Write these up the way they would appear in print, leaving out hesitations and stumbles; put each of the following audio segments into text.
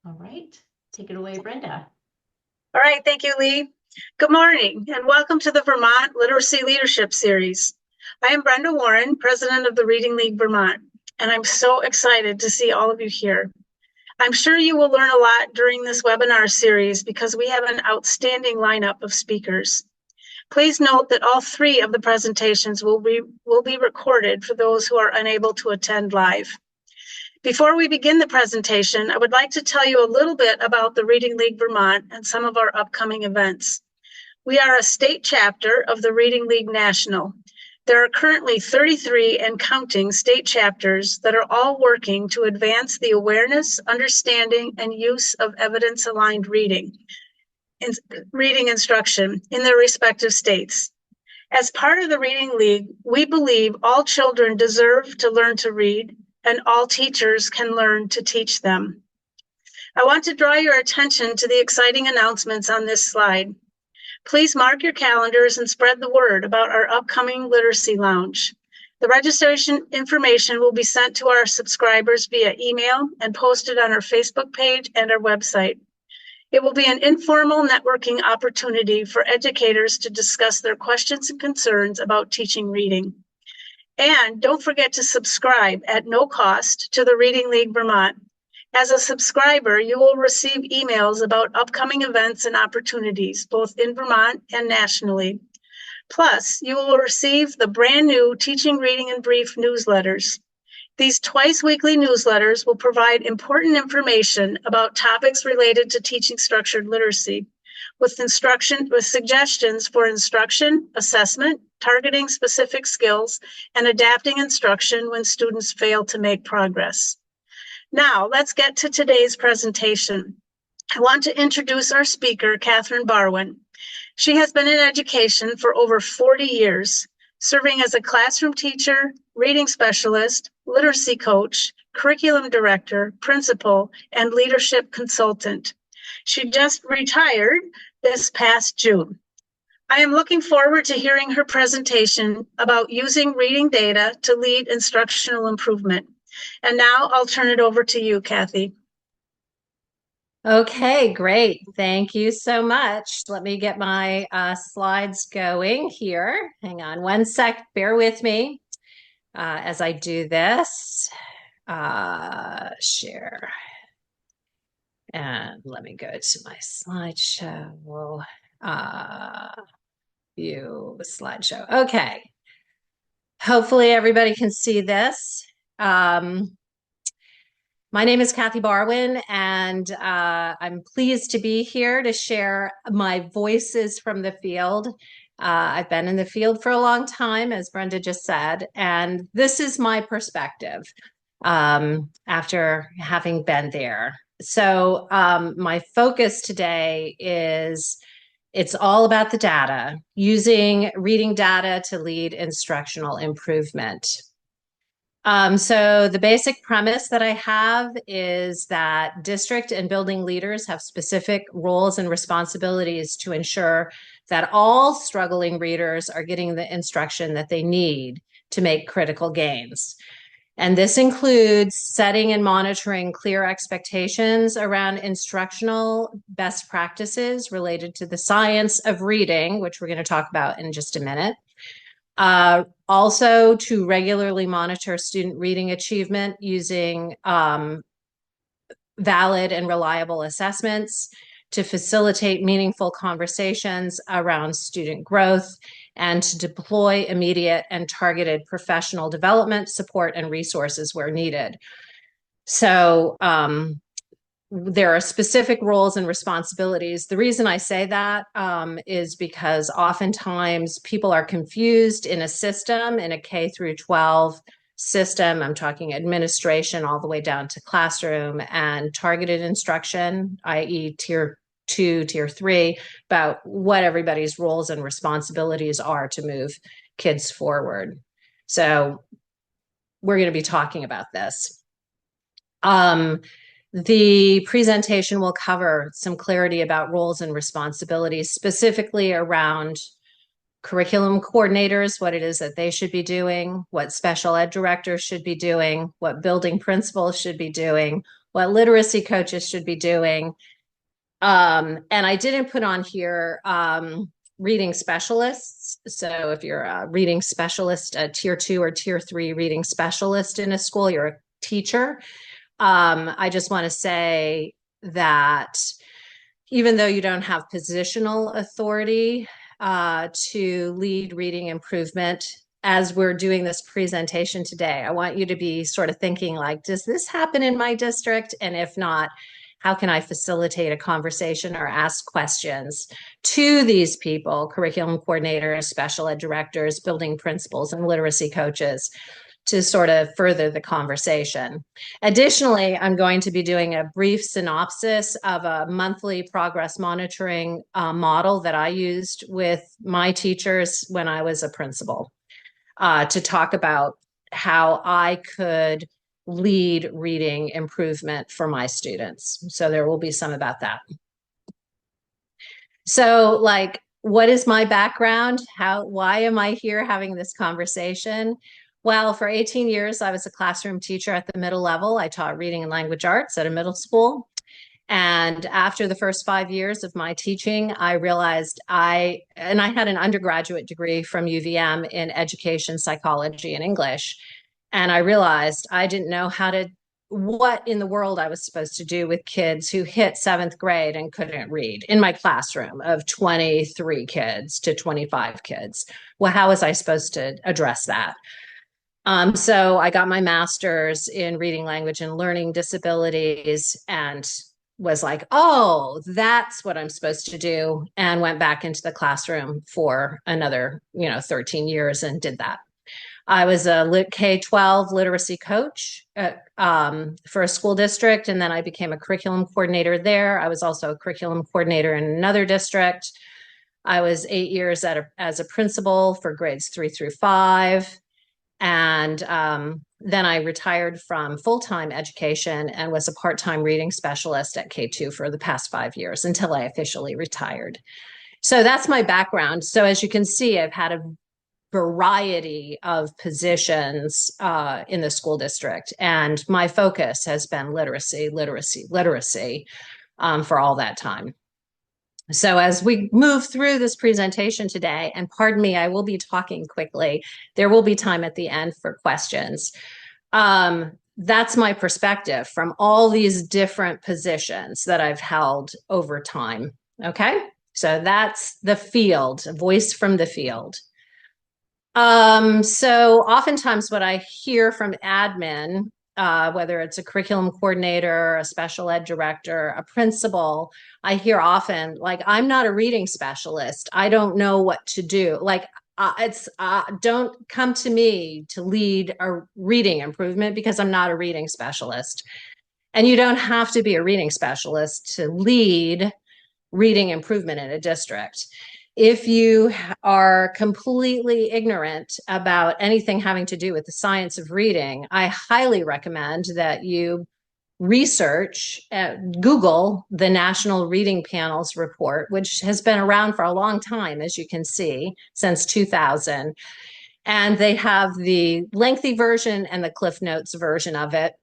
All right, take it away, Brenda. All right, thank you, Lee. Good morning, and welcome to the Vermont Literacy Leadership Series. I am Brenda Warren, president of the Reading League Vermont, and I'm so excited to see all of you here. I'm sure you will learn a lot during this webinar series because we have an outstanding lineup of speakers. Please note that all three of the presentations will be recorded for those who are unable to attend live. Before we begin the presentation, I would like to tell you a little bit about the Reading League Vermont and some of our upcoming events. We are a state chapter of the Reading League National. There are currently 33 and counting state chapters that are all working to advance the awareness, understanding, and use of evidence-aligned reading instruction in their respective states. As part of the Reading League, we believe all children deserve to learn to read, and all teachers can learn to teach them. I want to draw your attention to the exciting announcements on this slide. Please mark your calendars and spread the word about our upcoming Literacy Lounge. The registration information will be sent to our subscribers via email and posted on our Facebook page and our website. It will be an informal networking opportunity for educators to discuss their questions and concerns about teaching reading. And don't forget to subscribe at no cost to the Reading League Vermont. As a subscriber, you will receive emails about upcoming events and opportunities, both in Vermont and nationally. Plus, you will receive the brand new Teaching, Reading, and Brief newsletters. These twice-weekly newsletters will provide important information about topics related to teaching structured literacy, with suggestions for instruction, assessment, targeting specific skills, and adapting instruction when students fail to make progress. Now, let's get to today's presentation. I want to introduce our speaker, Catherine Barwin. She has been in education for over 40 years, serving as a classroom teacher, reading specialist, literacy coach, curriculum director, principal, and leadership consultant. She just retired this past June. I am looking forward to hearing her presentation about using reading data to lead instructional improvement. And now I'll turn it over to you, Kathy. Okay, great. Thank you so much. Let me get my slides going here. Hang on one sec. Bear with me as I do this. Share. And let me go to my slideshow. View slideshow. Okay. Hopefully everybody can see this. My name is Kathy Barwin, and I'm pleased to be here to share my voices from the field. I've been in the field for a long time, as Brenda just said, and this is my perspective after having been there. So my focus today is it's all about the data, using reading data to lead instructional improvement. So the basic premise that I have is that district and building leaders have specific roles and responsibilities to ensure that all struggling readers are getting the instruction that they need to make critical gains. And this includes setting and monitoring clear expectations around instructional best practices related to the science of reading, which we're going to talk about in just a minute. Also to regularly monitor student reading achievement using valid and reliable assessments to facilitate meaningful conversations around student growth and to deploy immediate and targeted professional development, support, and resources where needed. So there are specific roles and responsibilities. The reason I say that is because oftentimes people are confused in a system, in a K through 12 system. I'm talking administration all the way down to classroom and targeted instruction, i.e. tier 2, tier 3, about what everybody's roles and responsibilities are to move kids forward. So we're going to be talking about this. The presentation will cover some clarity about roles and responsibilities, specifically around curriculum coordinators, what it is that they should be doing, what special ed directors should be doing, what building principals should be doing, what literacy coaches should be doing. And I didn't put on here reading specialists. So if you're a reading specialist, a tier 2 or tier 3 reading specialist in a school, you're a teacher. I just want to say that even though you don't have positional authority to lead reading improvement, as we're doing this presentation today, I want you to be sort of thinking like, does this happen in my district? And if not, how can I facilitate a conversation or ask questions to these people, curriculum coordinators, special ed directors, building principals, and literacy coaches, to sort of further the conversation. Additionally, I'm going to be doing a brief synopsis of a monthly progress monitoring model that I used with my teachers when I was a principal to talk about how I could lead reading improvement for my students. So there will be some about that. So like, what is my background? Why am I here having this conversation? Well, for 18 years, I was a classroom teacher at the middle level. I taught reading and language arts at a middle school. And after the first 5 years of my teaching, I realized I had an undergraduate degree from UVM in education, psychology, and English. And I realized I didn't know what in the world I was supposed to do with kids who hit 7th grade and couldn't read in my classroom of 23 kids to 25 kids. Well, how was I supposed to address that? So I got my master's in reading, language, and learning disabilities and was like, oh, that's what I'm supposed to do, and went back into the classroom for another, 13 years and did that. I was a K-12 literacy coach for a school district, and then I became a curriculum coordinator there. I was also a curriculum coordinator in another district. I was 8 years as a principal for grades 3 through 5. And then I retired from full-time education and was a part-time reading specialist at K2 for the past 5 years until I officially retired. So that's my background. So as you can see, I've had a variety of positions in the school district, and my focus has been literacy for all that time. So as we move through this presentation today, and pardon me, I will be talking quickly. There will be time at the end for questions. That's my perspective from all these different positions that I've held over time. Okay, so that's the field, a voice from the field. So oftentimes what I hear from admin, whether it's a curriculum coordinator, a special ed director, a principal, I hear often like, I'm not a reading specialist. I don't know what to do. Like don't come to me to lead a reading improvement because I'm not a reading specialist. And you don't have to be a reading specialist to lead reading improvement in a district. If you are completely ignorant about anything having to do with the science of reading, I highly recommend that you research, Google the National Reading Panels report, which has been around for a long time, as you can see, since 2000. And they have the lengthy version and the Cliff Notes version of it.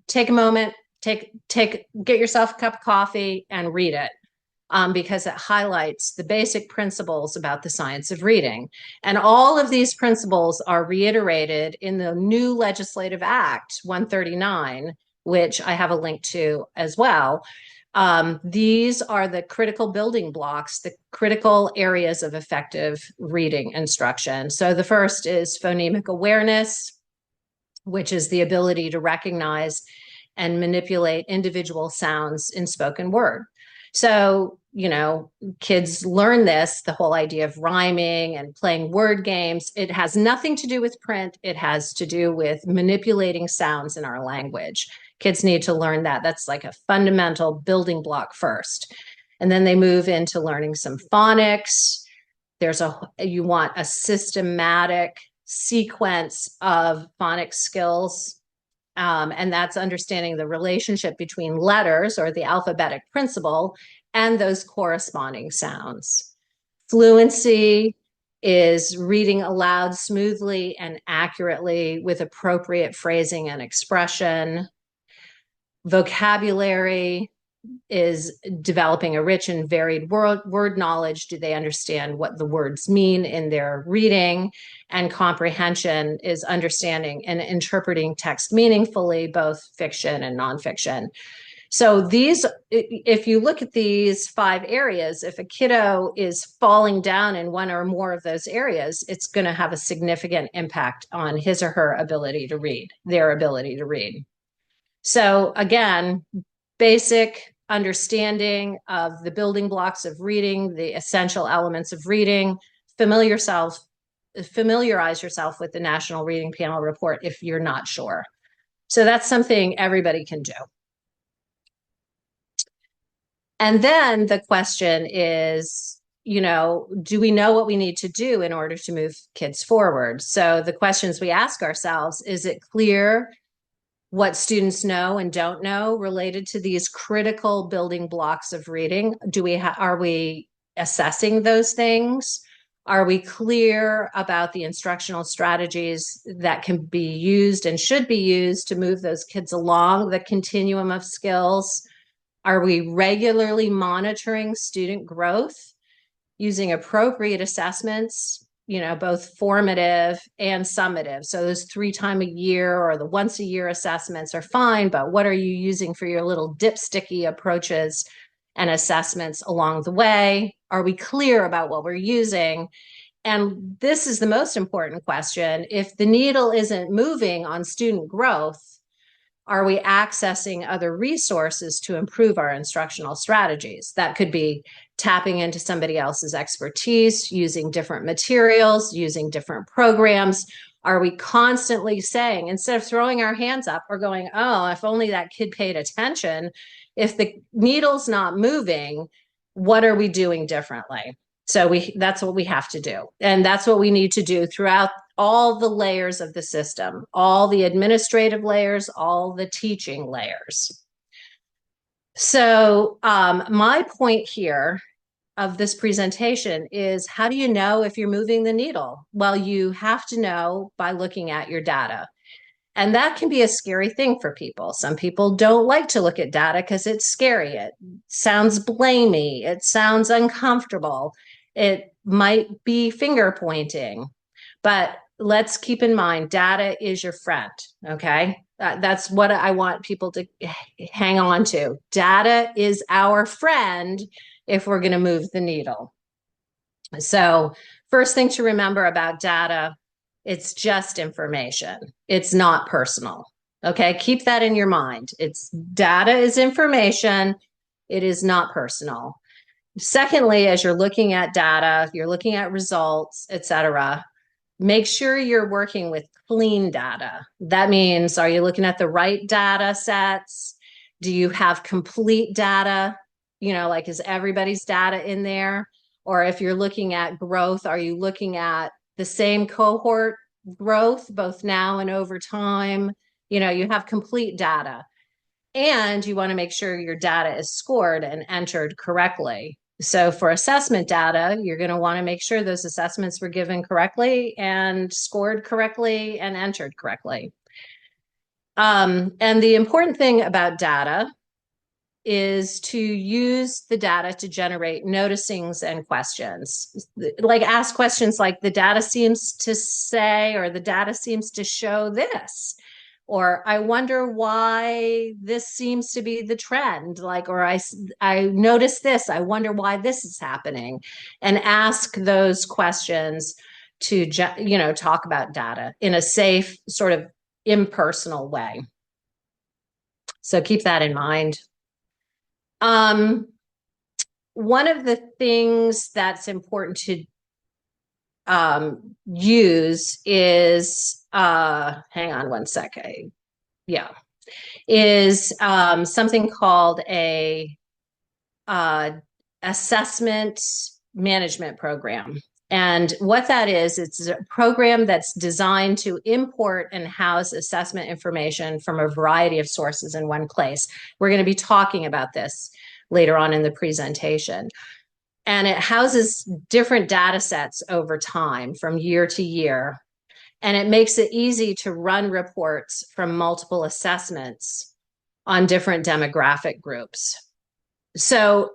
Take a moment, get yourself a cup of coffee and read it. Because it highlights the basic principles about the science of reading. And all of these principles are reiterated in the new Legislative Act 139, which I have a link to as well. These are the critical building blocks, the critical areas of effective reading instruction. So the first is phonemic awareness, which is the ability to recognize and manipulate individual sounds in spoken word. So, kids learn this, the whole idea of rhyming and playing word games. It has nothing to do with print. It has to do with manipulating sounds in our language. Kids need to learn that. That's like a fundamental building block first. And then they move into learning some phonics. You want a systematic sequence of phonics skills. And that's understanding the relationship between letters or the alphabetic principle and those corresponding sounds. Fluency is reading aloud smoothly and accurately with appropriate phrasing and expression. vocabulary is developing a rich and varied word knowledge. Do they understand what the words mean in their reading? And comprehension is understanding and interpreting text meaningfully, both fiction and nonfiction. So these, if you look at these 5 areas, if a kiddo is falling down in one or more of those areas, it's going to have a significant impact on his or her ability to read, their ability to read. So again, basic understanding of the building blocks of reading, the essential elements of reading, familiarize yourself with the National Reading Panel report if you're not sure. So that's something everybody can do. And then the question is, you know, do we know what we need to do in order to move kids forward? So the questions we ask ourselves, is it clear what students know and don't know related to these critical building blocks of reading? Are we assessing those things? Are we clear about the instructional strategies that can be used and should be used to move those kids along the continuum of skills? Are we regularly monitoring student growth using appropriate assessments, you know, both formative and summative? So those 3 times a year or the once a year assessments are fine, but what are you using for your little dipsticky approaches and assessments along the way? Are we clear about what we're using? And this is the most important question. If the needle isn't moving on student growth, are we accessing other resources to improve our instructional strategies? That could be tapping into somebody else's expertise, using different materials, using different programs. Are we constantly saying, instead of throwing our hands up or going, oh, if only that kid paid attention, if the needle's not moving, what are we doing differently? So that's what we have to do. And that's what we need to do throughout all the layers of the system, all the administrative layers, all the teaching layers. So my point here of this presentation is, how do you know if you're moving the needle? Well, you have to know by looking at your data. And that can be a scary thing for people. Some people don't like to look at data because it's scary. It sounds blamey. It sounds uncomfortable. It might be finger pointing. But let's keep in mind, data is your friend, okay? That's what I want people to hang on to. Data is our friend if we're going to move the needle. So first thing to remember about data, it's just information. It's not personal, okay? Keep that in your mind. Data is information. It is not personal. Secondly, as you're looking at data, you're looking at results, et cetera, make sure you're working with clean data. That means, are you looking at the right data sets? Do you have complete data? You know, like, is everybody's data in there? Or if you're looking at growth, are you looking at the same cohort growth, both now and over time? You know, you have complete data. And you want to make sure your data is scored and entered correctly. So for assessment data, you're going to want to make sure those assessments were given correctly and scored correctly and entered correctly. And the important thing about data is to use the data to generate noticings and questions. Like, ask questions like, the data seems to say, or the data seems to show this. Or I wonder why this seems to be the trend, like, or I noticed this, I wonder why this is happening. And ask those questions to, you know, talk about data in a safe, sort of impersonal way. So keep that in mind. One of the things that's important to use is, hang on one second. Yeah. Is something called a assessment management program. And what that is, it's a program that's designed to import and house assessment information from a variety of sources in one place. We're going to be talking about this later on in the presentation. And it houses different data sets over time from year to year. And it makes it easy to run reports from multiple assessments on different demographic groups. So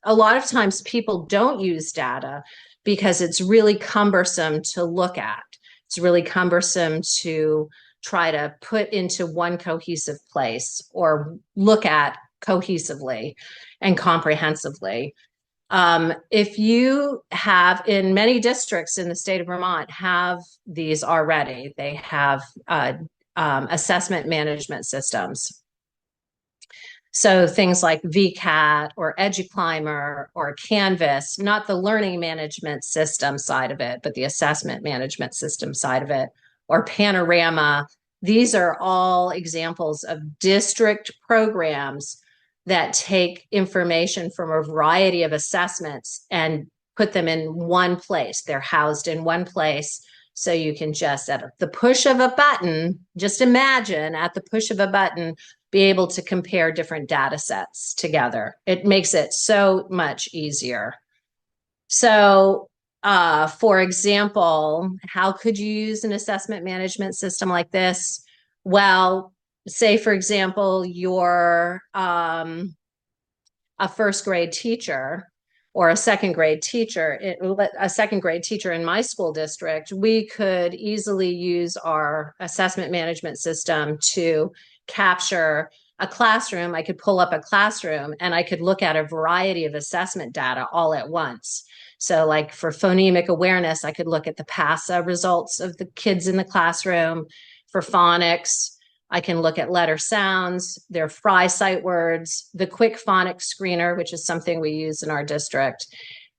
a lot of times people don't use data because it's really cumbersome to look at. It's really cumbersome to try to put into one cohesive place or look at cohesively and comprehensively. If you have, in many districts in the state of Vermont, have these already, they have assessment management systems. So things like VCAT or EduClimber or Canvas, not the learning management system side of it, but the assessment management system side of it, or Panorama. These are all examples of district programs that take information from a variety of assessments and put them in one place. They're housed in one place. So you can just, at the push of a button, just imagine at the push of a button, be able to compare different data sets together. It makes it so much easier. So, for example, how could you use an assessment management system like this? Well, say, for example, you're a first grade teacher or a second grade teacher, in my school district, we could easily use our assessment management system to capture a classroom. I could pull up a classroom and I could look at a variety of assessment data all at once. So like for phonemic awareness, I could look at the PASA results of the kids in the classroom. For phonics, I can look at letter sounds, their Fry sight words, the quick phonics screener, which is something we use in our district.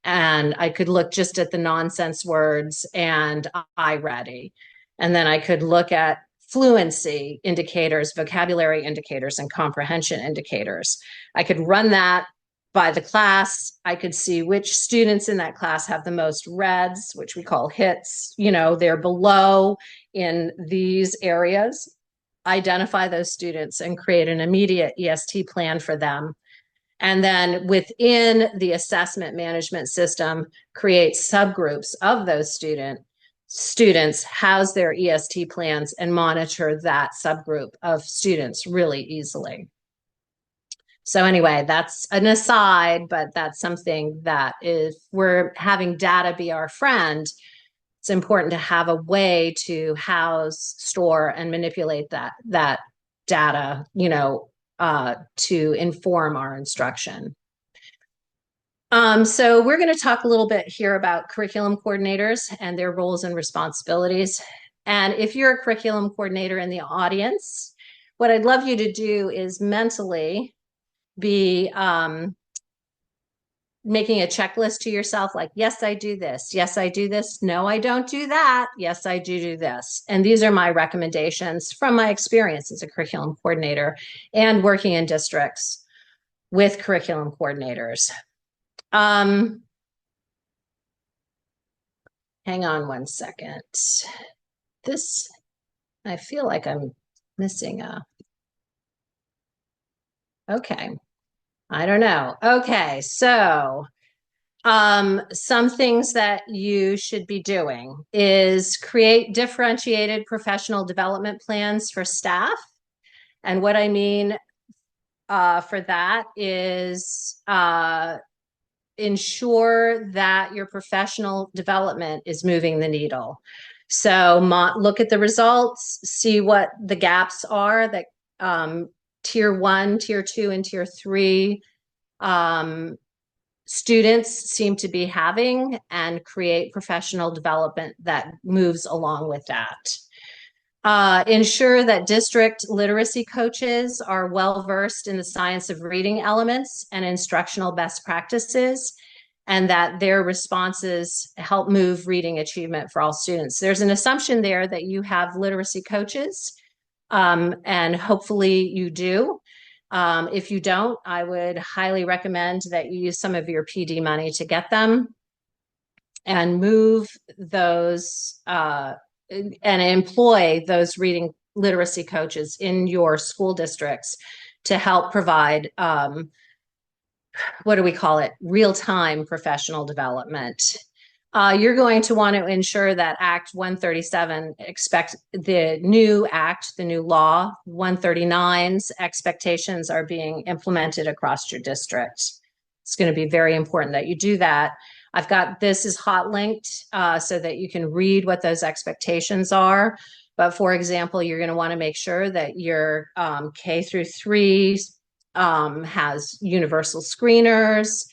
And I could look just at the nonsense words and iReady. And then I could look at fluency indicators, vocabulary indicators, and comprehension indicators. I could run that by the class. I could see which students in that class have the most reds, which we call hits. You know, they're below in these areas. Identify those students and create an immediate EST plan for them. And then within the assessment management system, create subgroups of those students, house their EST plans, and monitor that subgroup of students really easily. So anyway, that's an aside, but that's something that if we're having data be our friend, it's important to have a way to house, store, and manipulate that data, to inform our instruction. So we're going to talk a little bit here about curriculum coordinators and their roles and responsibilities. And if you're a curriculum coordinator in the audience, what I'd love you to do is mentally be making a checklist to yourself, like, yes, I do this. Yes, I do this. No, I don't do that. Yes, I do this. And these are my recommendations from my experience as a curriculum coordinator and working in districts with curriculum coordinators. Hang on one second. I feel like I'm missing okay. I don't know. Okay, so some things that you should be doing is create differentiated professional development plans for staff. And what I mean for that is ensure that your professional development is moving the needle. So look at the results, see what the gaps are that Tier 1, Tier 2, and Tier 3 students seem to be having, and create professional development that moves along with that. Ensure that district literacy coaches are well-versed in the science of reading elements and instructional best practices, and that their responses help move reading achievement for all students. There's an assumption there that you have literacy coaches, and hopefully you do. If you don't, I would highly recommend that you use some of your PD money to get them and move those and employ those reading literacy coaches in your school districts to help provide, what do we call it? Real-time professional development. You're going to want to ensure that Act 137 the new law 139's expectations are being implemented across your district. It's going to be very important that you do that. I've got this is hot linked so that you can read what those expectations are. But for example, you're going to want to make sure that your K through 3 has universal screeners,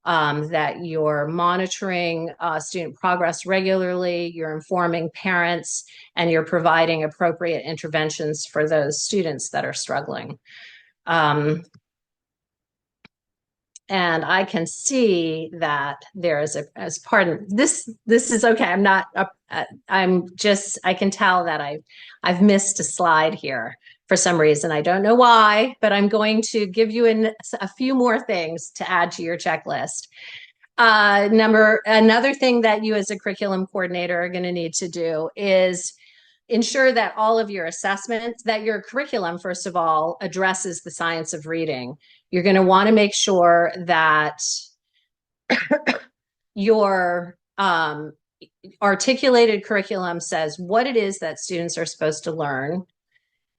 that you're monitoring student progress regularly, you're informing parents, and you're providing appropriate interventions for those students that are struggling. And I can see that there is this is okay. I can tell that I've missed a slide here for some reason. I don't know why, but I'm going to give you a few more things to add to your checklist. Another thing that you as a curriculum coordinator are going to need to do is ensure that all of your assessments, that your curriculum, first of all, addresses the science of reading. You're going to want to make sure that your articulated curriculum says what it is that students are supposed to learn,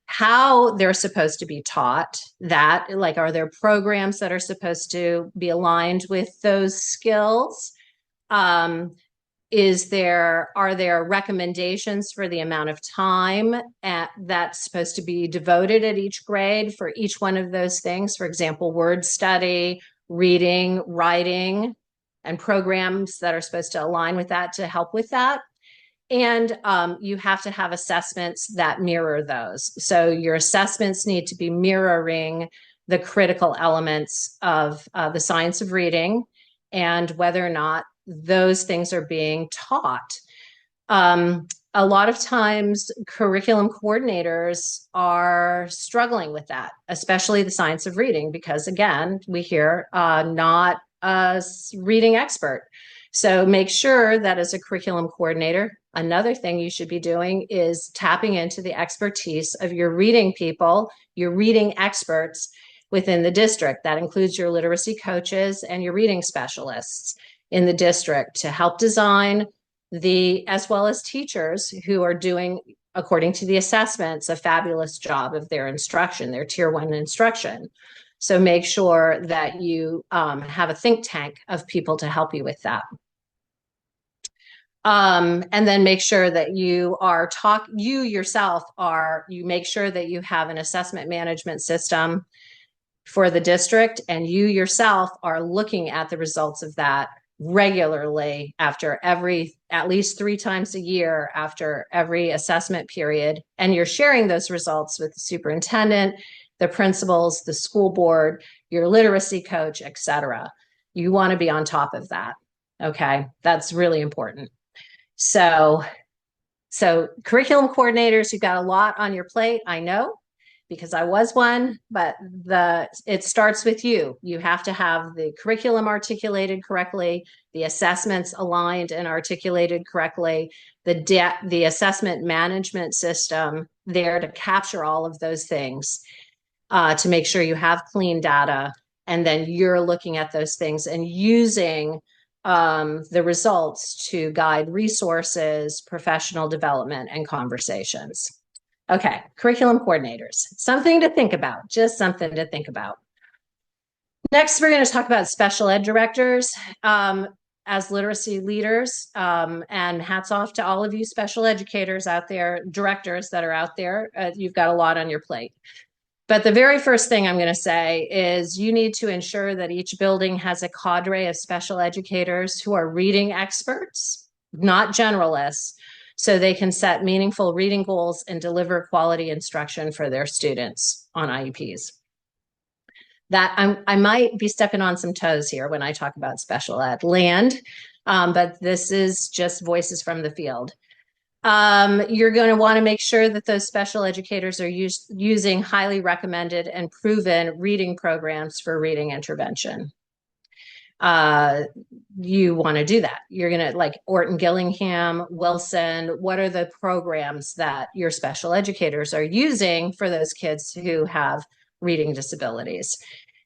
how they're supposed to be taught that, like, are there programs that are supposed to be aligned with those skills? Are there recommendations for the amount of time that's supposed to be devoted at each grade for each one of those things? For example, word study, reading, writing, and programs that are supposed to align with that to help with that. And you have to have assessments that mirror those. So your assessments need to be mirroring the critical elements of the science of reading and whether or not those things are being taught. A lot of times curriculum coordinators are struggling with that, especially the science of reading, because again, we hear not a reading expert. So make sure that as a curriculum coordinator, another thing you should be doing is tapping into the expertise of your reading people, your reading experts within the district. That includes your literacy coaches and your reading specialists in the district to help design as well as teachers who are doing, according to the assessments, a fabulous job of their instruction, their tier 1 instruction. So make sure that you have a think tank of people to help you with that. And then make sure that you make sure that you have an assessment management system for the district, and you yourself are looking at the results of that regularly after at least 3 times a year after every assessment period. And you're sharing those results with the superintendent, the principals, the school board, your literacy coach, etc. You want to be on top of that. Okay, that's really important. So curriculum coordinators, you've got a lot on your plate, I know, because I was one, but it starts with you. You have to have the curriculum articulated correctly, the assessments aligned and articulated correctly, the assessment management system there to capture all of those things, to make sure you have clean data, and then you're looking at those things and using the results to guide resources, professional development, and conversations. Okay, curriculum coordinators, something to think about, just something to think about. Next, we're going to talk about special ed directors as literacy leaders, and hats off to all of you special educators out there, directors that are out there. You've got a lot on your plate. But the very first thing I'm going to say is you need to ensure that each building has a cadre of special educators who are reading experts, not generalists, so they can set meaningful reading goals and deliver quality instruction for their students on IEPs. That I might be stepping on some toes here when I talk about special ed land, but this is just voices from the field. You're going to want to make sure that those special educators are using highly recommended and proven reading programs for reading intervention. You want to do that. You're going to, like Orton Gillingham, Wilson, what are the programs that your special educators are using for those kids who have reading disabilities?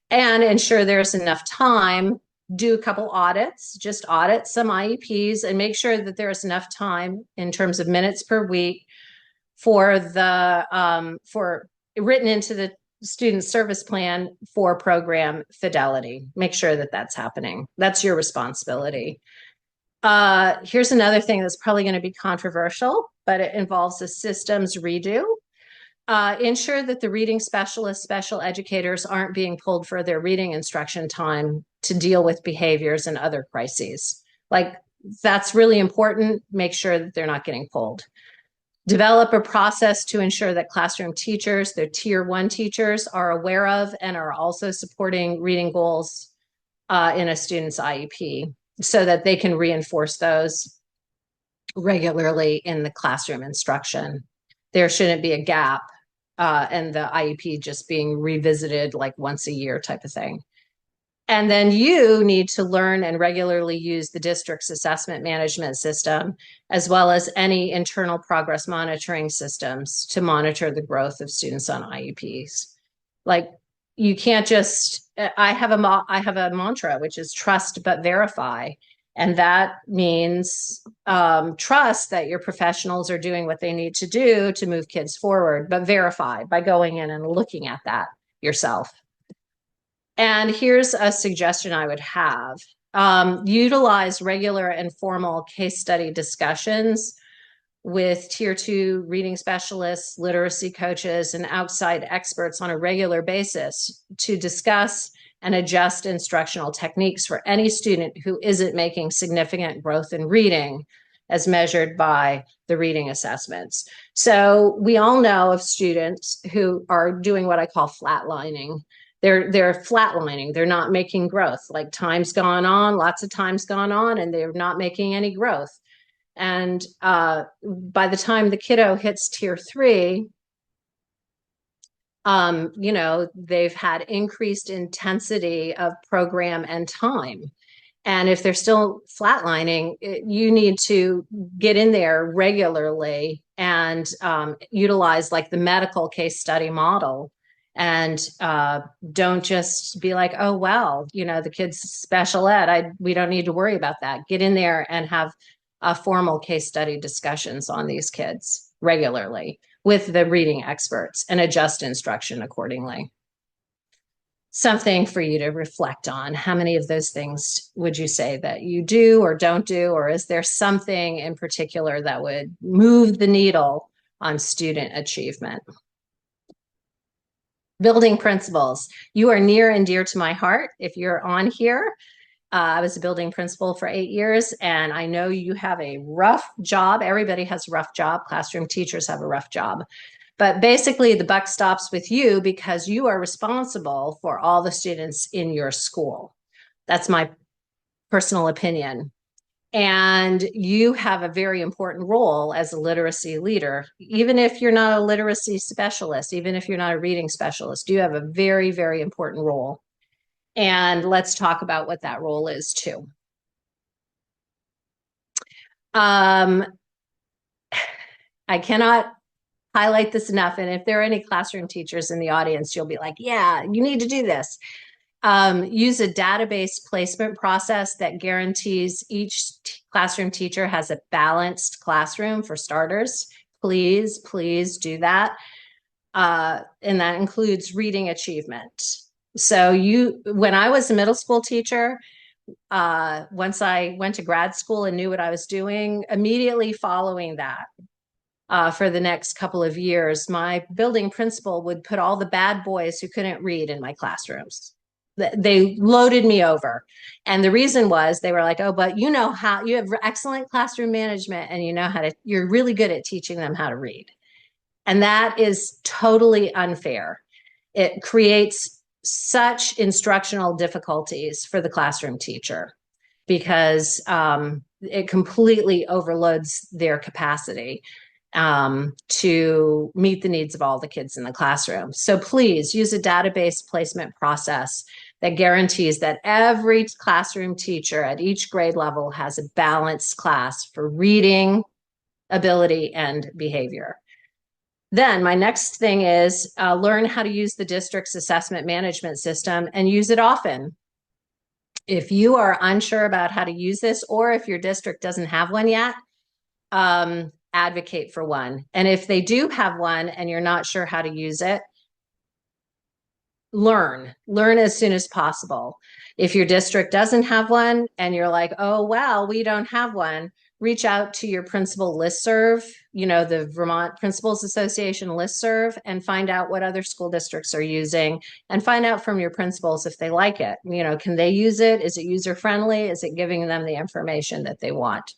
And ensure there's enough time do a couple audits, just audit some IEPs and make sure that there's enough time in terms of minutes per week for for written into the student service plan for program fidelity. Make sure that that's happening. That's your responsibility. Here's another thing that's probably going to be controversial, but it involves a systems redo. Ensure that the reading specialists, special educators aren't being pulled for their reading instruction time to deal with behaviors and other crises. Like, that's really important. Make sure that they're not getting pulled. Develop a process to ensure that classroom teachers, their tier 1 teachers, are aware of and are also supporting reading goals in a student's IEP so that they can reinforce those regularly in the classroom instruction. There shouldn't be a gap and the IEP just being revisited like once a year type of thing. And then you need to learn and regularly use the district's assessment management system, as well as any internal progress monitoring systems to monitor the growth of students on IEPs. Like, you can't just, I have a mantra, which is trust but verify. And that means trust that your professionals are doing what they need to do to move kids forward, but verify by going in and looking at that yourself. And here's a suggestion I would have. Utilize regular and formal case study discussions with tier 2 reading specialists, literacy coaches, and outside experts on a regular basis to discuss and adjust instructional techniques for any student who isn't making significant growth in reading as measured by the reading assessments. So we all know of students who are doing what I call flatlining. They're flatlining. They're not making growth. Like, time's gone on, lots of time's gone on, and they're not making any growth. And by the time the kiddo hits tier 3, you know, they've had increased intensity of program and time. And if they're still flatlining, you need to get in there regularly and utilize like the medical case study model. And don't just be like, oh, well, you know, the kid's special ed, we don't need to worry about that. Get in there and have formal case study discussions on these kids regularly with the reading experts and adjust instruction accordingly. Something for you to reflect on. How many of those things would you say that you do or don't do? Or is there something in particular that would move the needle on student achievement? Building principals. You are near and dear to my heart. If you're on here, I was a building principal for 8 years, and I know you have a rough job. Everybody has a rough job. Classroom teachers have a rough job. But basically, the buck stops with you because you are responsible for all the students in your school. That's my personal opinion. And you have a very important role as a literacy leader. Even if you're not a literacy specialist, even if you're not a reading specialist, you have a very, very important role. And let's talk about what that role is too. I cannot highlight this enough. And if there are any classroom teachers in the audience, you'll be like, yeah, you need to do this. Use a database placement process that guarantees each classroom teacher has a balanced classroom for starters. Please, please do that. And that includes reading achievement. So when I was a middle school teacher, once I went to grad school and knew what I was doing, immediately following that, for the next couple of years, my building principal would put all the bad boys who couldn't read in my classrooms. They loaded me over. And the reason was they were like, oh, but you know how, you have excellent classroom management and you know how to, you're really good at teaching them how to read. And that is totally unfair. It creates such instructional difficulties for the classroom teacher because it completely overloads their capacity to meet the needs of all the kids in the classroom. So please use a database placement process that guarantees that every classroom teacher at each grade level has a balanced class for reading, ability, and behavior. Then my next thing is learn how to use the district's assessment management system and use it often. If you are unsure about how to use this, or if your district doesn't have one yet, advocate for one. And if they do have one and you're not sure how to use it, learn as soon as possible. If your district doesn't have one and you're like, oh, well, we don't have one, reach out to your principal listserv, the Vermont Principals Association listserv, and find out what other school districts are using, and find out from your principals if they like it. Can they use it? Is it user friendly? Is it giving them the information that they want?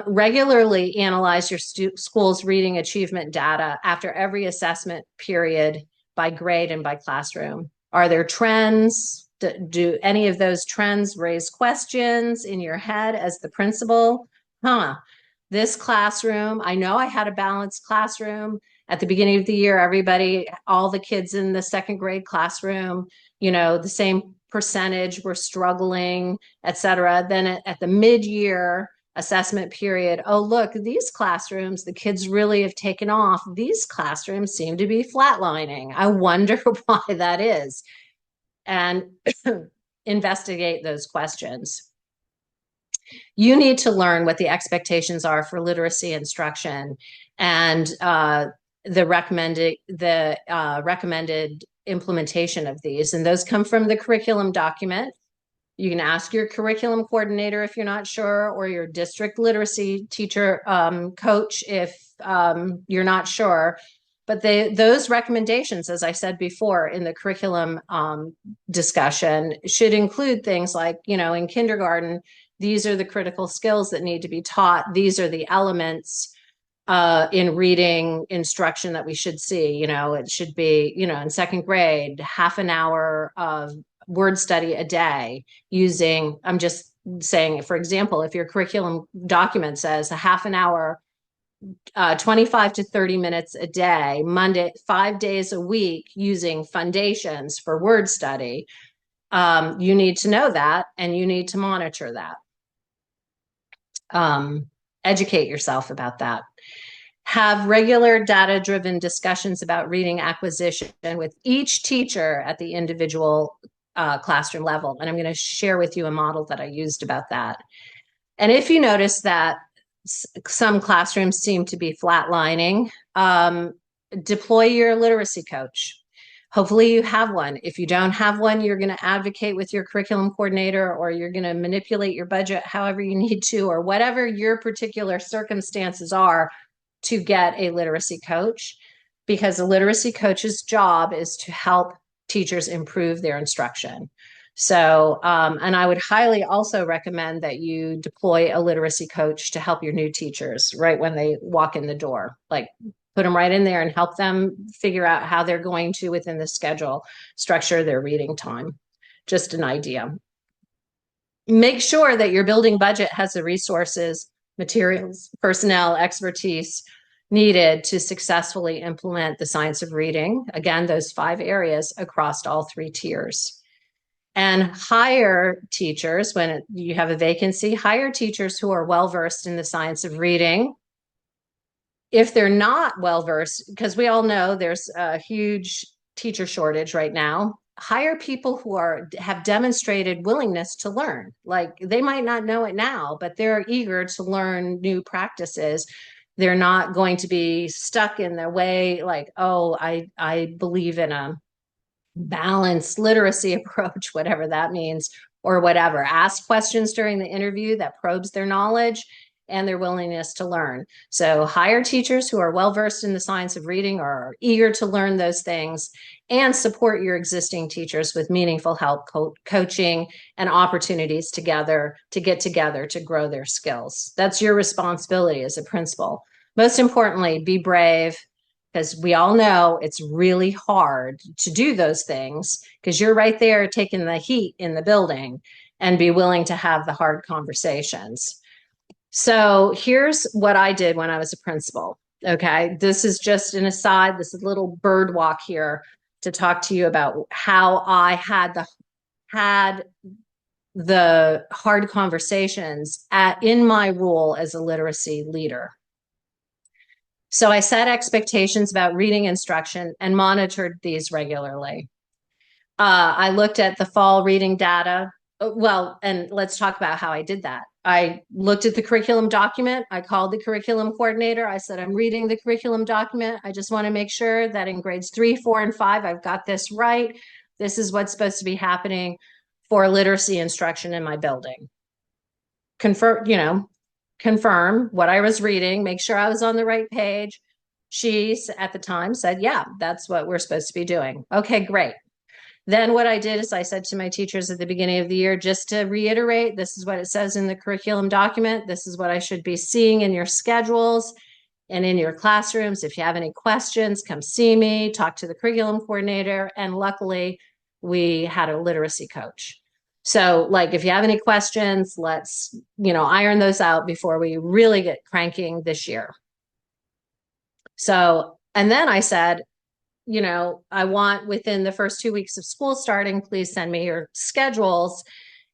Regularly analyze your school's reading achievement data after every assessment period by grade and by classroom. Are there trends? Do any of those trends raise questions in your head as the principal? This classroom, I know I had a balanced classroom. At the beginning of the year, all the kids in the second grade classroom, the same percentage were struggling, et cetera. Then at the mid-year assessment period, oh, look, these classrooms, the kids really have taken off. These classrooms seem to be flatlining. I wonder why that is. And investigate those questions. You need to learn what the expectations are for literacy instruction and the recommended implementation of these. And those come from the curriculum document. You can ask your curriculum coordinator if you're not sure, or your district literacy teacher coach if you're not sure. But those recommendations, as I said before in the curriculum discussion, should include things like, in kindergarten, these are the critical skills that need to be taught. These are the elements in reading instruction that we should see. It should be, in second grade, half an hour of word study a day using, I'm just saying, for example, if your curriculum document says a half an hour, 25 to 30 minutes a day, Monday, 5 days a week using Foundations for word study, you need to know that and you need to monitor that. Educate yourself about that. Have regular data-driven discussions about reading acquisition with each teacher at the individual classroom level. And I'm going to share with you a model that I used about that. And if you notice that some classrooms seem to be flatlining, deploy your literacy coach. Hopefully you have one. If you don't have one, you're going to advocate with your curriculum coordinator, or you're going to manipulate your budget however you need to, or whatever your particular circumstances are to get a literacy coach, because a literacy coach's job is to help teachers improve their instruction. So, and I would highly also recommend that you deploy a literacy coach to help your new teachers right when they walk in the door. Like, put them right in there and help them figure out how they're going to, within the schedule, structure their reading time. Just an idea. Make sure that your building budget has the resources, materials, personnel, expertise needed to successfully implement the science of reading. Again, those 5 areas across all 3 tiers. And hire teachers, when you have a vacancy, hire teachers who are well-versed in the science of reading. If they're not well-versed, because we all know there's a huge teacher shortage right now, hire people who have demonstrated willingness to learn. Like, they might not know it now, but they're eager to learn new practices. They're not going to be stuck in their way, like, oh, I believe in a balanced literacy approach, whatever that means, or whatever. Ask questions during the interview that probes their knowledge and their willingness to learn. So hire teachers who are well-versed in the science of reading or are eager to learn those things, and support your existing teachers with meaningful help, coaching, and opportunities to get together to grow their skills. That's your responsibility as a principal. Most importantly, be brave, because we all know it's really hard to do those things, because you're right there taking the heat in the building, and be willing to have the hard conversations. So here's what I did when I was a principal. Okay, this is just an aside. This is a little bird walk here to talk to you about how I had the hard conversations in my role as a literacy leader. So I set expectations about reading instruction and monitored these regularly. I looked at the fall reading data well, and let's talk about how I did that. I looked at the curriculum document. I called the curriculum coordinator. I said, I'm reading the curriculum document. I just want to make sure that in grades 3, 4, and 5, I've got this right. This is what's supposed to be happening for literacy instruction in my building. Confirm what I was reading, make sure I was on the right page. She, at the time, said, yeah, that's what we're supposed to be doing. Okay, great. Then what I did is I said to my teachers at the beginning of the year, just to reiterate, this is what it says in the curriculum document. This is what I should be seeing in your schedules and in your classrooms. If you have any questions, come see me, talk to the curriculum coordinator. And luckily, we had a literacy coach. So like, if you have any questions, let's, iron those out before we really get cranking this year. So, and then I said, I want within the first 2 weeks of school starting, please send me your schedules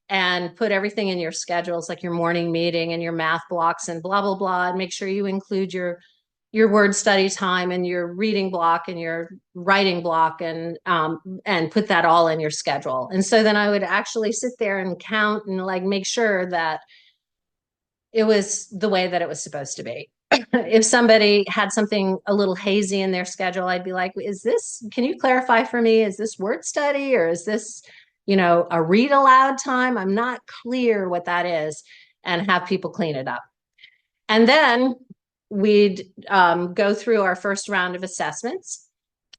and put everything in your schedules, like your morning meeting and your math blocks and blah, blah, blah. And make sure you include your word study time and your reading block and your writing block and put that all in your schedule. And so then I would actually sit there and count and like make sure that it was the way that it was supposed to be. If somebody had something a little hazy in their schedule, I'd be like, can you clarify for me? Is this word study or is this, a read aloud time? I'm not clear what that is, and have people clean it up. And then we'd go through our first round of assessments,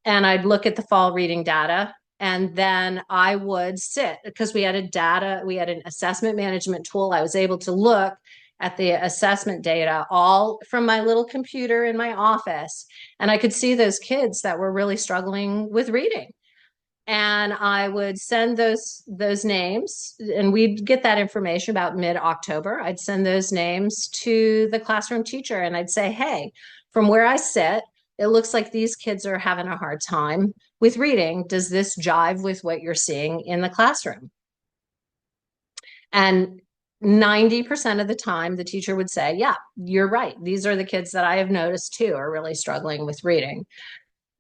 and I'd look at the fall reading data. And then I would sit, because we had an assessment management tool. I was able to look at the assessment data all from my little computer in my office. And I could see those kids that were really struggling with reading. And I would send those names, and we'd get that information about mid-October. I'd send those names to the classroom teacher and I'd say, hey, from where I sit, it looks like these kids are having a hard time with reading. Does this jive with what you're seeing in the classroom? And 90% of the time, the teacher would say, yeah, you're right. These are the kids that I have noticed too are really struggling with reading.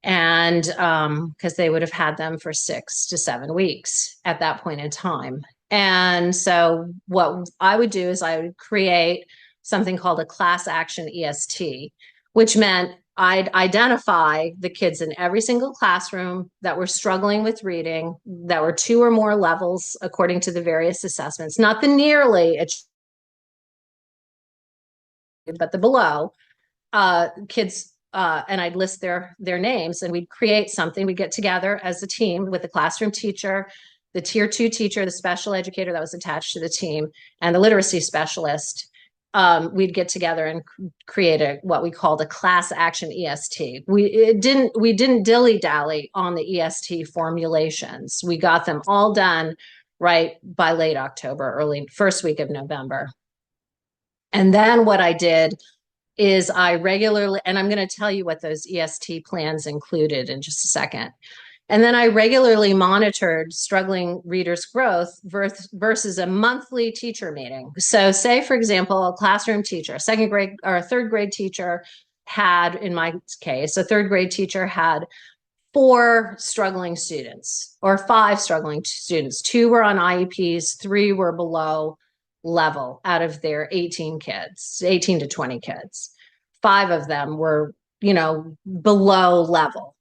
And because they would have had them for 6 to 7 weeks at that point in time. And so what I would do is I would create something called a class action EST, which meant I'd identify the kids in every single classroom that were struggling with reading, that were 2 or more levels according to the various assessments, not the nearly, but the below kids. And I'd list their names, and we'd create something. We'd get together as a team with the classroom teacher, the tier 2 teacher, the special educator that was attached to the team, and the literacy specialist. We'd get together and create what we called a class action EST. We didn't dilly-dally on the EST formulations. We got them all done right by late October, early first week of November. And then what I did is I regularly, and I'm going to tell you what those EST plans included in just a second. And then I regularly monitored struggling readers' growth versus a monthly teacher meeting. So say, for example, a classroom teacher, a second grade or a third grade teacher had, in my case, a third grade teacher had 4 struggling students or 5 struggling students. 2 were on IEPs, 3 were below level out of their 18 to 20 kids. 5 of them were, below level.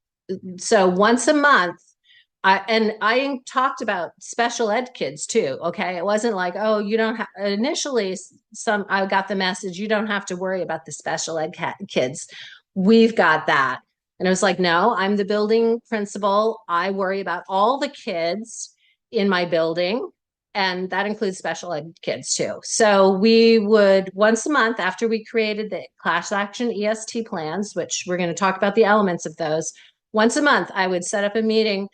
So once a month, I talked about special ed kids too. Okay. It wasn't like, oh, you don't have, initially I got the message, you don't have to worry about the special ed kids. We've got that. And I was like, no, I'm the building principal. I worry about all the kids in my building. And that includes special ed kids too. So we would once a month, after we created the class action EST plans, which we're going to talk about the elements of those, once a month, I would set up a meeting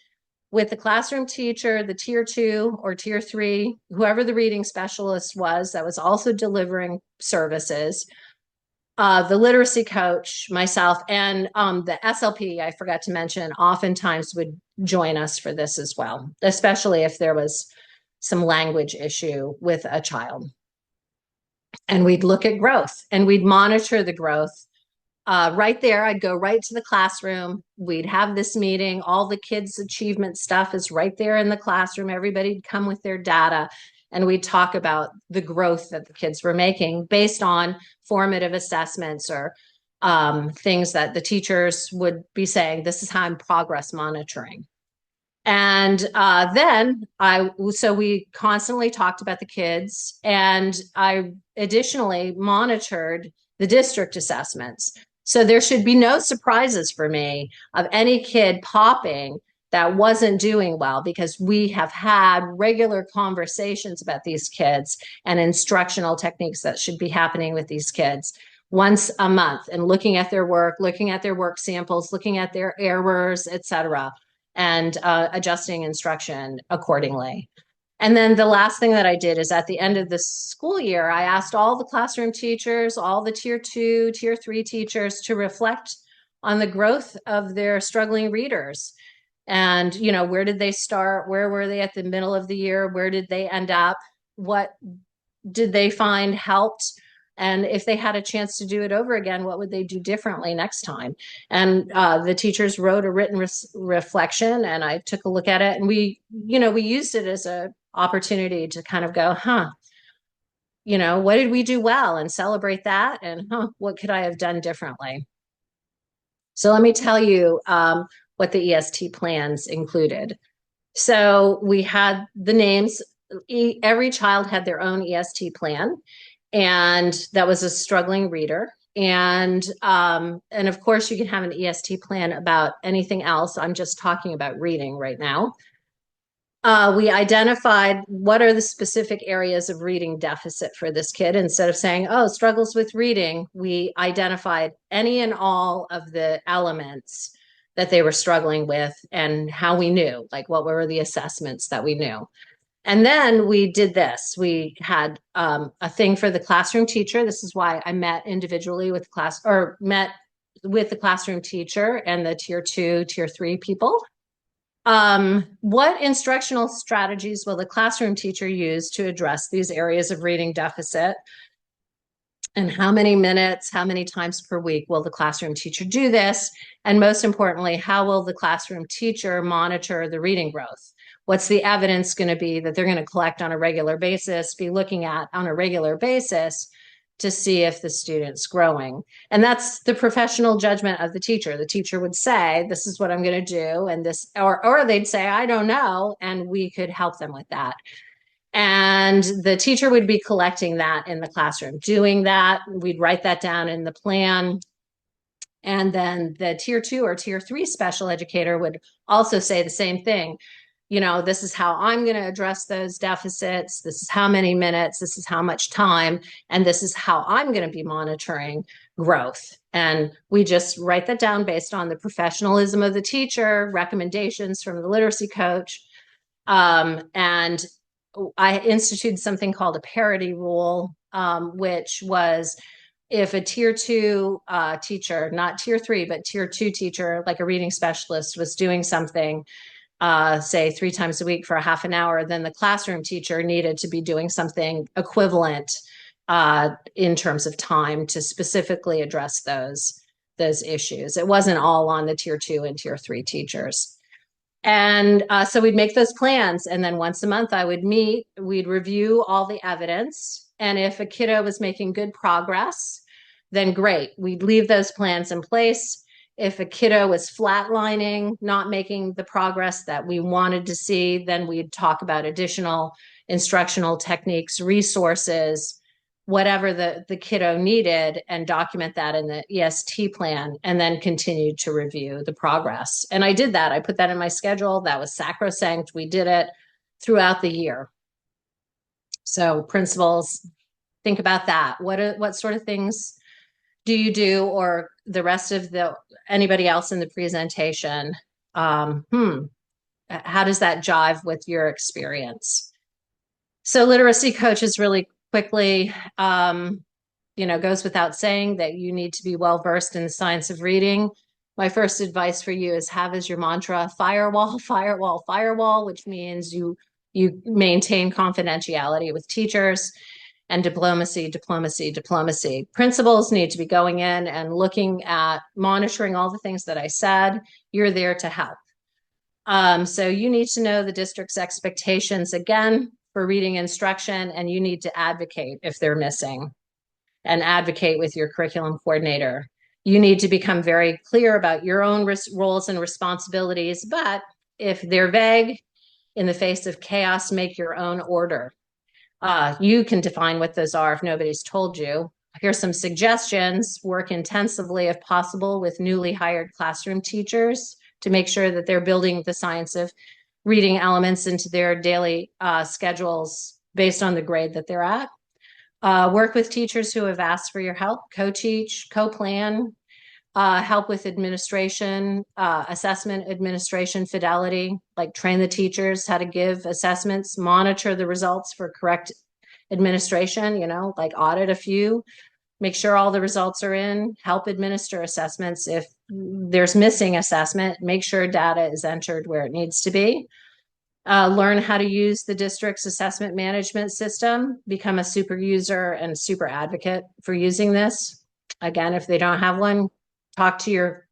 with the classroom teacher, the tier 2 or tier 3, whoever the reading specialist was that was also delivering services, the literacy coach, myself, and the SLP, I forgot to mention, oftentimes would join us for this as well, especially if there was some language issue with a child. And we'd look at growth and we'd monitor the growth right there, I'd go right to the classroom. We'd have this meeting. All the kids' achievement stuff is right there in the classroom. Everybody'd come with their data, and we'd talk about the growth that the kids were making based on formative assessments or things that the teachers would be saying, this is how I'm progress monitoring. And so we constantly talked about the kids, and I additionally monitored the district assessments. So there should be no surprises for me of any kid popping that wasn't doing well, because we have had regular conversations about these kids and instructional techniques that should be happening with these kids once a month, and looking at their work samples, looking at their errors, etc., and adjusting instruction accordingly. And then the last thing that I did is at the end of the school year, I asked all the classroom teachers, all the tier 2, tier 3 teachers to reflect on the growth of their struggling readers. And, you know, where did they start? Where were they at the middle of the year? Where did they end up? What did they find helped? And if they had a chance to do it over again, what would they do differently next time? And the teachers wrote a written reflection, and I took a look at it, and we used it as an opportunity to kind of go, what did we do well, and celebrate that, and what could I have done differently? So let me tell you what the EST plans included. So we had the names. Every child had their own EST plan, and that was a struggling reader. And of course, you can have an EST plan about anything else. I'm just talking about reading right now. We identified what are the specific areas of reading deficit for this kid. Instead of saying, oh, struggles with reading, we identified any and all of the elements that they were struggling with, and how we knew, like what were the assessments that we knew. And then we did this. We had a thing for the classroom teacher. This is why I met individually with met with the classroom teacher and the tier 2, tier 3 people. What instructional strategies will the classroom teacher use to address these areas of reading deficit? And how many minutes, how many times per week will the classroom teacher do this? And most importantly, how will the classroom teacher monitor the reading growth? What's the evidence going to be that they're going to collect on a regular basis, be looking at on a regular basis to see if the student's growing? And that's the professional judgment of the teacher. The teacher would say, this is what I'm going to do. And this, or they'd say, I don't know. And we could help them with that. And the teacher would be collecting that in the classroom, doing that. We'd write that down in the plan. And then the tier 2 or tier 3 special educator would also say the same thing. This is how I'm going to address those deficits. This is how many minutes, this is how much time, and this is how I'm going to be monitoring growth. And we just write that down based on the professionalism of the teacher, recommendations from the literacy coach. And I instituted something called a parity rule, which was if a tier 2 teacher, not tier 3, but tier 2 teacher, like a reading specialist, was doing something, say 3 times a week for a half an hour, then the classroom teacher needed to be doing something equivalent in terms of time to specifically address those issues. It wasn't all on the tier 2 and tier 3 teachers. And so we'd make those plans, and then once a month I would meet, we'd review all the evidence. And if a kiddo was making good progress, then great, we'd leave those plans in place. If a kiddo was flatlining, not making the progress that we wanted to see, then we'd talk about additional instructional techniques, resources, whatever the kiddo needed, and document that in the EST plan, and then continue to review the progress. And I did that. I put that in my schedule. That was sacrosanct. We did it throughout the year. So principals, think about that. What sort of things do you do, or the rest of anybody else in the presentation? How does that jive with your experience? So literacy coaches, really quickly, goes without saying that you need to be well-versed in the science of reading. My first advice for you is have as your mantra, firewall, firewall, firewall, which means you maintain confidentiality with teachers. and diplomacy, diplomacy, diplomacy. Principals need to be going in and looking at monitoring all the things that I said. You're there to help. So you need to know the district's expectations again for reading instruction, and you need to advocate if they're missing and advocate with your curriculum coordinator. You need to become very clear about your own roles and responsibilities, but if they're vague, in the face of chaos, make your own order. You can define what those are if nobody's told you. Here's some suggestions. Work intensively, if possible, with newly hired classroom teachers to make sure that they're building the science of reading elements into their daily schedules based on the grade that they're at. Work with teachers who have asked for your help, co-teach, co-plan, help with administration, assessment, administration, fidelity, like train the teachers how to give assessments, monitor the results for correct administration, like audit a few, make sure all the results are in, help administer assessments. If there's missing assessment, make sure data is entered where it needs to be. Learn how to use the district's assessment management system, become a super user and super advocate for using this. Again, if they don't have one, talk to your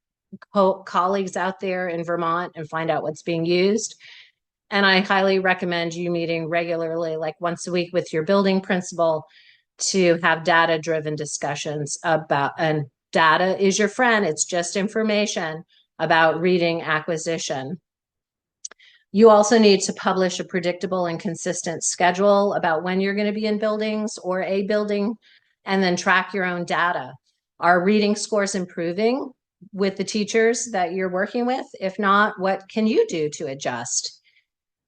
colleagues out there in Vermont and find out what's being used. And I highly recommend you meeting regularly, like once a week with your building principal to have data-driven discussions about, and data is your friend, it's just information about reading acquisition. You also need to publish a predictable and consistent schedule about when you're going to be in buildings or a building, and then track your own data. Are reading scores improving with the teachers that you're working with? If not, what can you do to adjust?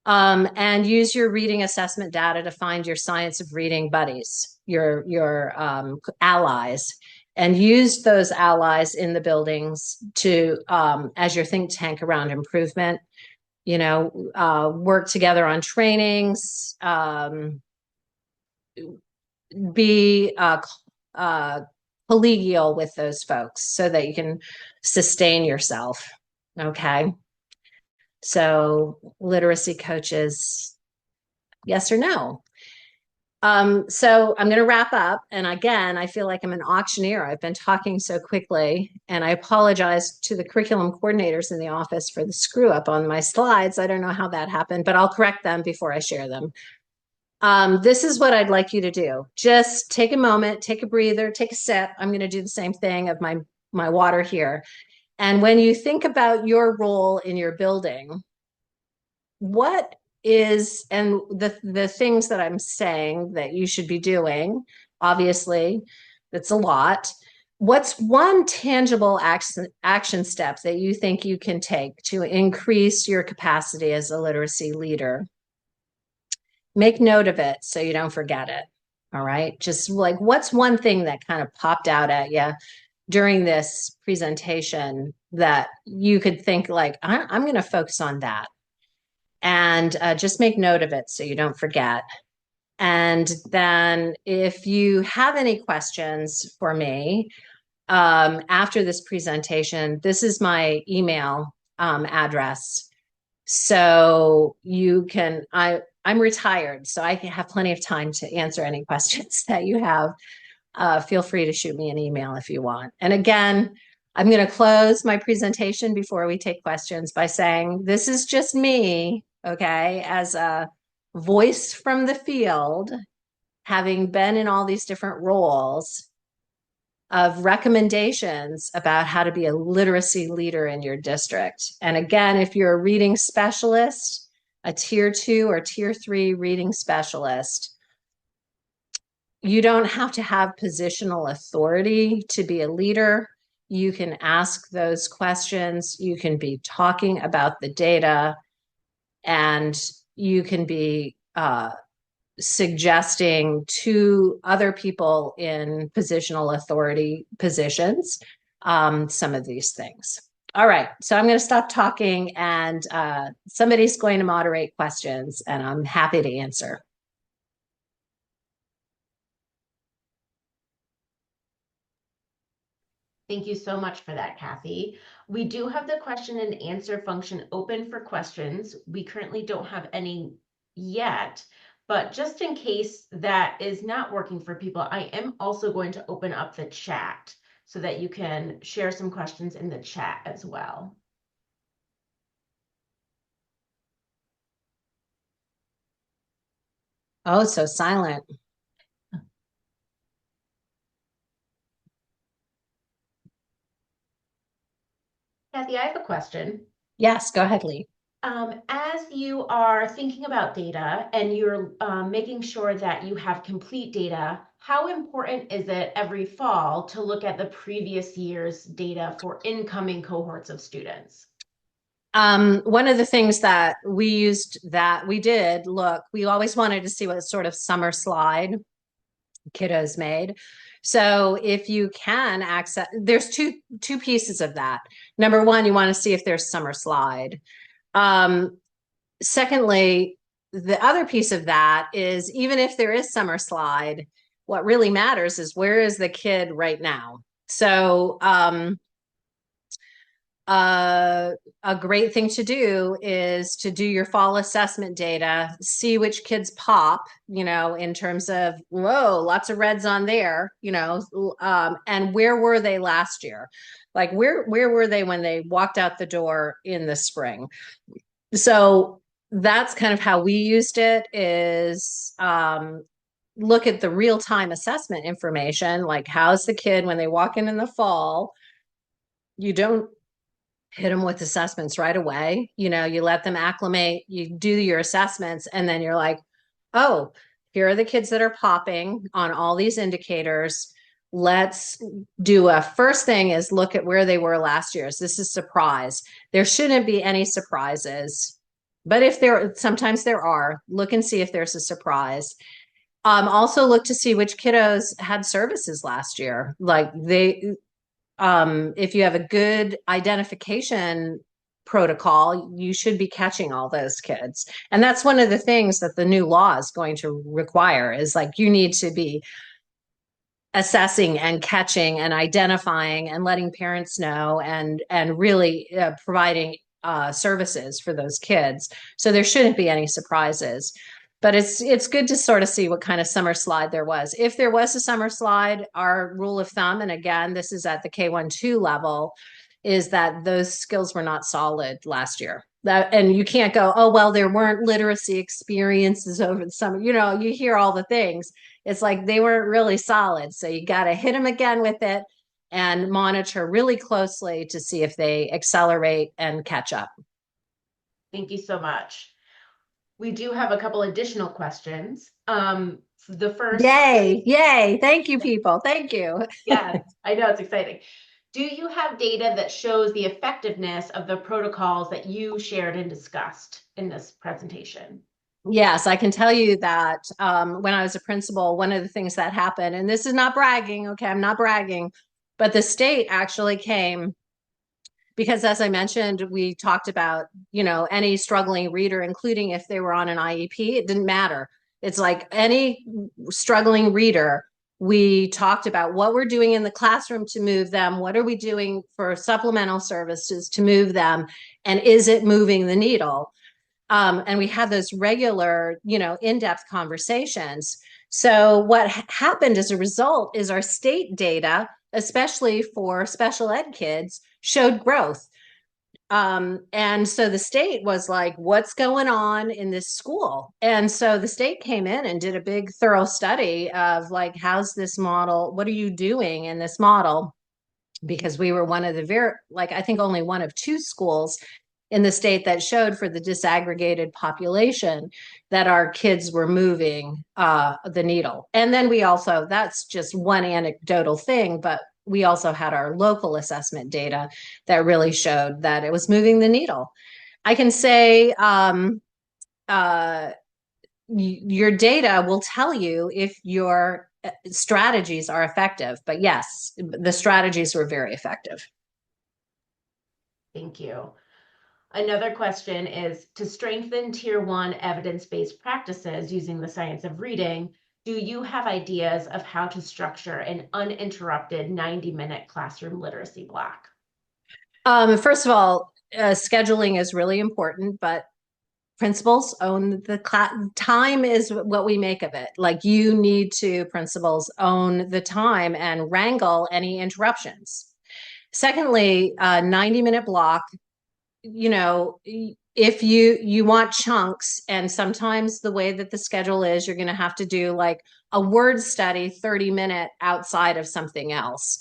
And use your reading assessment data to find your science of reading buddies, your allies, and use those allies in the buildings to as your think tank around improvement. Work together on trainings, be collegial with those folks so that you can sustain yourself. Okay. So literacy coaches, yes or no? So I'm going to wrap up. And again, I feel like I'm an auctioneer. I've been talking so quickly, and I apologize to the curriculum coordinators in the office for the screw up on my slides. I don't know how that happened, but I'll correct them before I share them. This is what I'd like you to do. Just take a moment, take a breather, take a sip. I'm going to do the same thing of my water here. And when you think about your role in your building, what is, and the things that I'm saying that you should be doing, obviously, that's a lot. What's one tangible action step that you think you can take to increase your capacity as a literacy leader? Make note of it so you don't forget it. All right. Just like, what's one thing that kind of popped out at you during this presentation that you could think like, I'm going to focus on that? And just make note of it so you don't forget. And then if you have any questions for me after this presentation, this is my email address. So you can, I'm retired, so I have plenty of time to answer any questions that you have. Feel free to shoot me an email if you want. And again, I'm going to close my presentation before we take questions by saying this is just me, okay, as a voice from the field, having been in all these different roles, of recommendations about how to be a literacy leader in your district. And again, if you're a reading specialist, a tier 2 or tier 3 reading specialist, you don't have to have positional authority to be a leader. You can ask those questions. You can be talking about the data, and you can be suggesting to other people in positional authority positions some of these things. All right, so I'm going to stop talking, and somebody's going to moderate questions, and I'm happy to answer. Thank you so much for that, Kathy. We do have the question and answer function open for questions. We currently don't have any yet, But just in case that is not working for people, I am also going to open up the chat so that you can share some questions in the chat as well. Oh, so silent. Kathy, I have a question. Yes, go ahead, Lee. As you are thinking about data and you're making sure that you have complete data, how important is it every fall to look at the previous year's data for incoming cohorts of students? One of the things that we did look, we always wanted to see what sort of summer slide kiddos made. So if you can access, there's two pieces of that. Number one, you want to see if there's summer slide. Secondly, the other piece of that is even if there is summer slide, what really matters is where is the kid right now. So a great thing to do is to do your fall assessment data, see which kids pop, in terms of, whoa, lots of reds on there, and where were they last year? Like where were they when they walked out the door in the spring? So that's kind of how we used it is look at the real-time assessment information, like how's the kid when they walk in the fall. You don't hit them with assessments right away. You let them acclimate, you do your assessments, and then you're like, oh, here are the kids that are popping on all these indicators. Let's do a first thing is look at where they were last year. So this is surprise. There shouldn't be any surprises. But if sometimes there are, look and see if there's a surprise. Also look to see which kiddos had services last year. Like if you have a good identification protocol, you should be catching all those kids. And that's one of the things that the new law is going to require is like you need to be assessing and catching and identifying and letting parents know and really providing services for those kids. So there shouldn't be any surprises. But it's good to sort of see what kind of summer slide there was. If there was a summer slide, our rule of thumb, and again, this is at the K1-2 level, is that those skills were not solid last year. And you can't go, oh, well, there weren't literacy experiences over the summer. You hear all the things. It's like they weren't really solid. So you got to hit them again with it and monitor really closely to see if they accelerate and catch up. Thank you so much. We do have a couple additional questions. The first. Yay. Thank you, people. Thank you. Yeah, I know it's exciting. Do you have data that shows the effectiveness of the protocols that you shared and discussed in this presentation? Yes, I can tell you that when I was a principal, one of the things that happened, and this is not bragging, okay, I'm not bragging, but the state actually came because, as I mentioned, we talked about, any struggling reader, including if they were on an IEP, it didn't matter. It's like any struggling reader, we talked about what we're doing in the classroom to move them. What are we doing for supplemental services to move them? And is it moving the needle? And we had those regular, in-depth conversations. So what happened as a result is our state data, especially for special ed kids, showed growth. And so the state was like, what's going on in this school? And so the state came in and did a big thorough study of like, how's this model? What are you doing in this model? Because we were one of the I think only one of two schools in the state that showed for the disaggregated population that our kids were moving the needle. And then that's just one anecdotal thing, but we also had our local assessment data that really showed that it was moving the needle. I can say your data will tell you if your strategies are effective, but yes, the strategies were very effective. Thank you. Another question is, to strengthen Tier 1 evidence-based practices using the science of reading, do you have ideas of how to structure an uninterrupted 90-minute classroom literacy block? First of all, scheduling is really important, but principals own the class. Time is what we make of it. Like you need to, principals, own the time and wrangle any interruptions. Secondly, 90-minute block, you know, if you want chunks, and sometimes the way that the schedule is, you're going to have to do like a word study 30-minute outside of something else.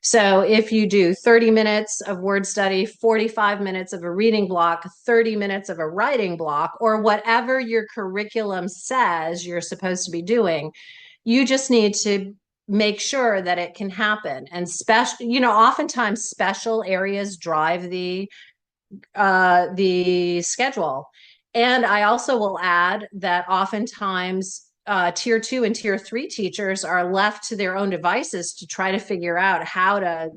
So if you do 30 minutes of word study, 45 minutes of a reading block, 30 minutes of a writing block, or whatever your curriculum says you're supposed to be doing, you just need to make sure that it can happen. And special, you know, oftentimes special areas drive the schedule. And I also will add that oftentimes tier 2 and tier 3 teachers are left to their own devices to try to figure out how to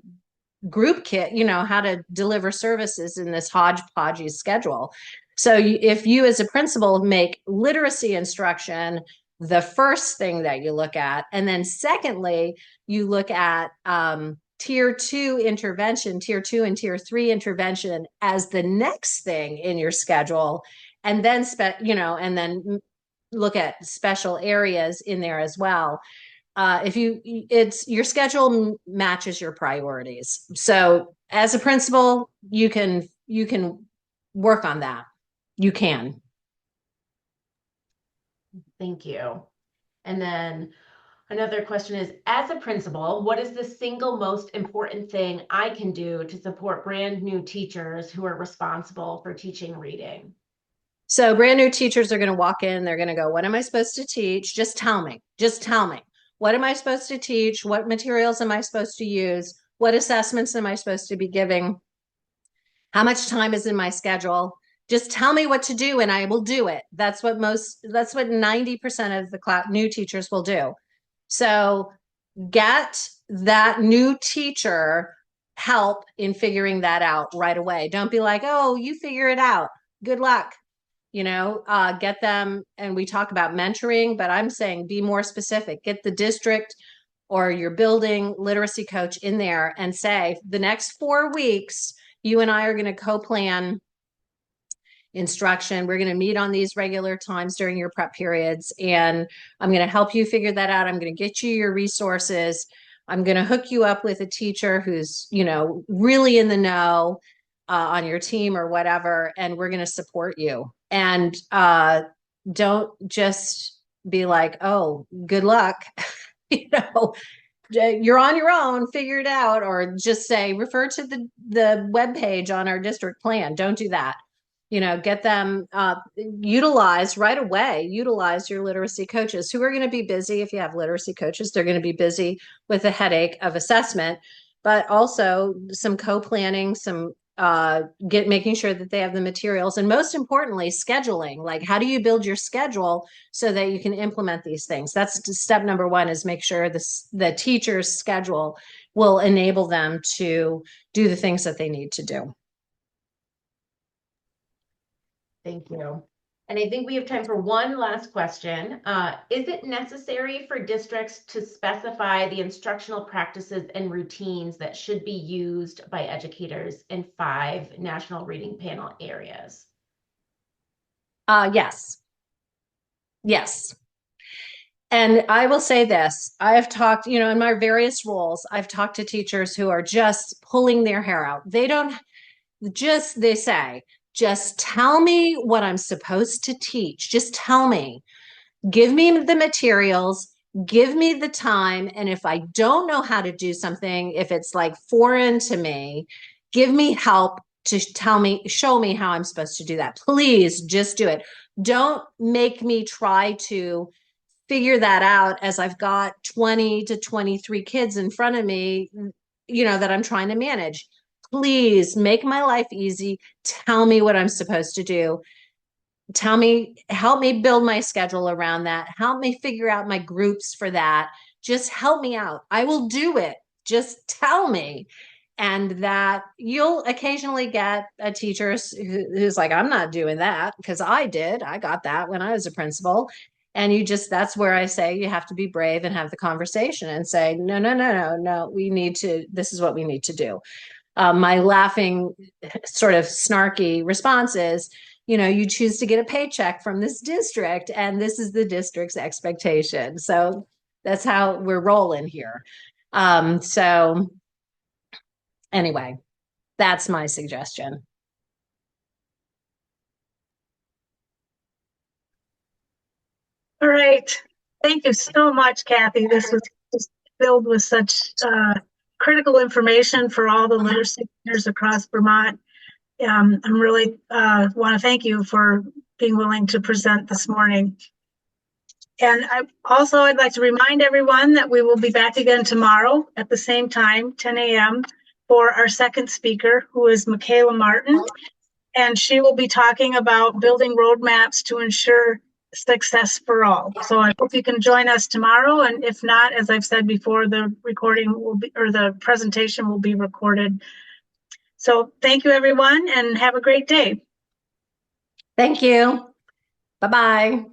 group kit, you know, how to deliver services in this hodgepodge schedule. So if you as a principal make literacy instruction the first thing that you look at, and then secondly, you look at tier 2 intervention, tier 2 and tier 3 intervention as the next thing in your schedule, and then and then look at special areas in there as well. It's your schedule matches your priorities. So as a principal, you can work on that. You can. Thank you. And then another question is, as a principal, what is the single most important thing I can do to support brand new teachers who are responsible for teaching reading? So brand new teachers are going to walk in, they're going to go, what am I supposed to teach? Just tell me. Just tell me. What am I supposed to teach? What materials am I supposed to use? What assessments am I supposed to be giving? How much time is in my schedule? Just tell me what to do and I will do it. That's what 90% of the new teachers will do. So get that new teacher help in figuring that out right away. Don't be like, oh, you figure it out. Good luck. Get them. And we talk about mentoring, but I'm saying be more specific. Get the district or your building literacy coach in there and say, the next 4 weeks, you and I are going to co-plan instruction. We're going to meet on these regular times during your prep periods, and I'm going to help you figure that out. I'm going to get you your resources. I'm going to hook you up with a teacher who's, really in the know on your team or whatever, and we're going to support you. And don't just be like, oh, good luck. You're on your own, figure it out, or just say, refer to the webpage on our district plan. Don't do that. Get them utilize your literacy coaches who are going to be busy. If you have literacy coaches, they're going to be busy with the headache of assessment, but also some co-planning, some making sure that they have the materials, and most importantly, scheduling. Like, how do you build your schedule so that you can implement these things? That's step number 1, is make sure the teacher's schedule will enable them to do the things that they need to do. Thank you. And I think we have time for one last question. Is it necessary for districts to specify the instructional practices and routines that should be used by educators in 5 National Reading Panel areas? Yes. Yes. And I will say this, I have talked, in my various roles, I've talked to teachers who are just pulling their hair out. They say, just tell me what I'm supposed to teach. Just tell me. Give me the materials. Give me the time. And if I don't know how to do something, if it's like foreign to me, give me help to show me how I'm supposed to do that. Please just do it. Don't make me try to figure that out as I've got 20 to 23 kids in front of me, that I'm trying to manage. Please make my life easy. Tell me what I'm supposed to do. Help me build my schedule around that. Help me figure out my groups for that. Just help me out. I will do it. Just tell me. And that you'll occasionally get a teacher who's like, I'm not doing that because I got that when I was a principal. And that's where I say you have to be brave and have the conversation and say, no, this is what we need to do. My laughing, sort of snarky response is, you choose to get a paycheck from this district, and this is the district's expectation. So that's how we're rolling here. So anyway, that's my suggestion. All right. Thank you so much, Kathy. This was just filled with such critical information for all the literacy leaders across Vermont. I'm really want to thank you for being willing to present this morning. And I'd like to remind everyone that we will be back again tomorrow at the same time, 10 a.m., for our second speaker, who is Michaela Martin. And she will be talking about building roadmaps to ensure success for all. So I hope you can join us tomorrow. And if not, as I've said before, the recording will be, or the presentation will be recorded. So thank you, everyone, and have a great day. Thank you. Bye-bye.